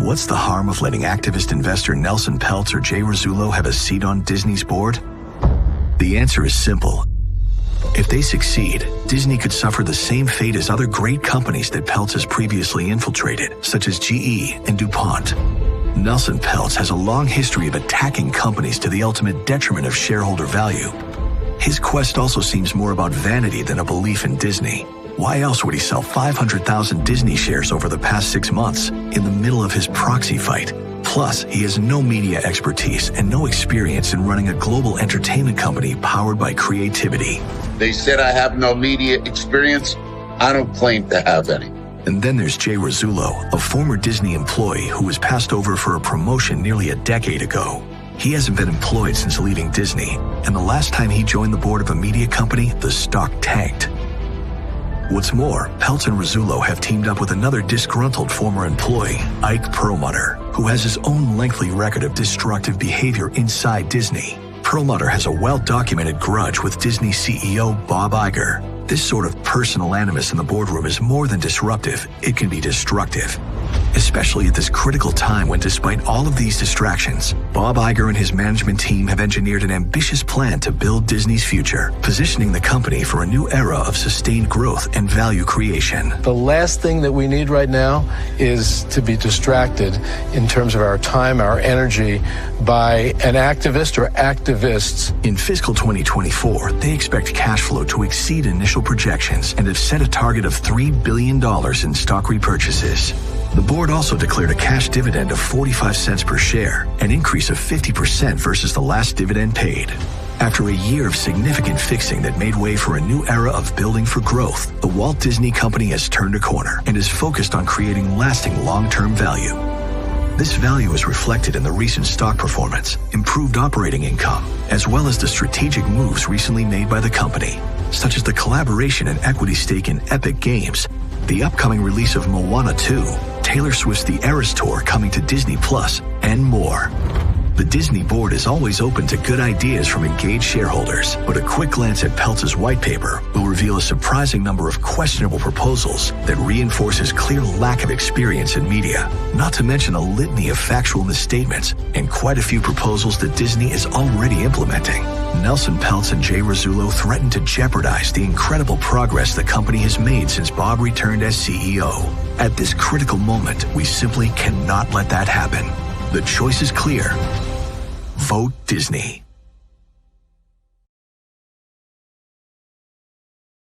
what's the harm of letting activist investor Nelson Peltz or Jay Rizzullo have a seat on Disney's board? The answer is simple. If they succeed, Disney could suffer the same fate as other great companies that Peltz has previously infiltrated, such as GE and DuPont. Nelson Peltz has a long history of attacking companies to the ultimate detriment of shareholder value. His quest also seems more about vanity than a belief in Disney. Why else would he sell 500,000 Disney shares over the past 6 months in the middle of his proxy fight? Plus, he has no media expertise and no experience in running a global entertainment company powered by creativity. They said I have no media experience. I don't claim to have any. And then there's Jay Rizzullo, a former Disney employee who was passed over for a promotion nearly a decade ago. He hasn't been employed since leaving Disney, and the last time he joined the board of a media company, the stock tanked. What's more, Peltz and Rizzullo have teamed up with another disgruntled former employee, Ike Perlmutter, who has his own lengthy record of destructive behavior inside Disney. Perlmutter has a well-documented grudge with Disney CEO Bob Iger. This sort of personal animus in the boardroom is more than disruptive, it can be destructive. Especially at this critical time when, despite all of these distractions, Bob Iger and his management team have engineered an ambitious plan to build Disney's future, positioning the company for a new era of sustained growth and value creation. The last thing that we need right now is to be distracted in terms of our time, our energy, by an activist or activists. In fiscal 2024, they expect cash flow to exceed initial projections and have set a target of $3 billion in stock repurchases. The board also declared a cash dividend of 45 cents per share, an increase of 50% versus the last dividend paid. After a year of significant fixing that made way for a new era of building for growth, the Walt Disney Company has turned a corner and is focused on creating lasting long-term value. This value is reflected in the recent stock performance, improved operating income, as well as the strategic moves recently made by the company, such as the collaboration and equity stake in Epic Games, the upcoming release of Moana 2, Taylor Swift's The Eras Tour coming to Disney Plus, and more. The Disney board is always open to good ideas from engaged shareholders, but a quick glance at Peltz's white paper will reveal a surprising number of questionable proposals that reinforce his clear lack of experience in media, not to mention a litany of factual misstatements and quite a few proposals that Disney is already implementing. Nelson Peltz and Jay Rizzullo threaten to jeopardize the incredible progress the company has made since Bob returned as CEO. At this critical moment, we simply cannot let that happen. The choice is clear. Vote Disney.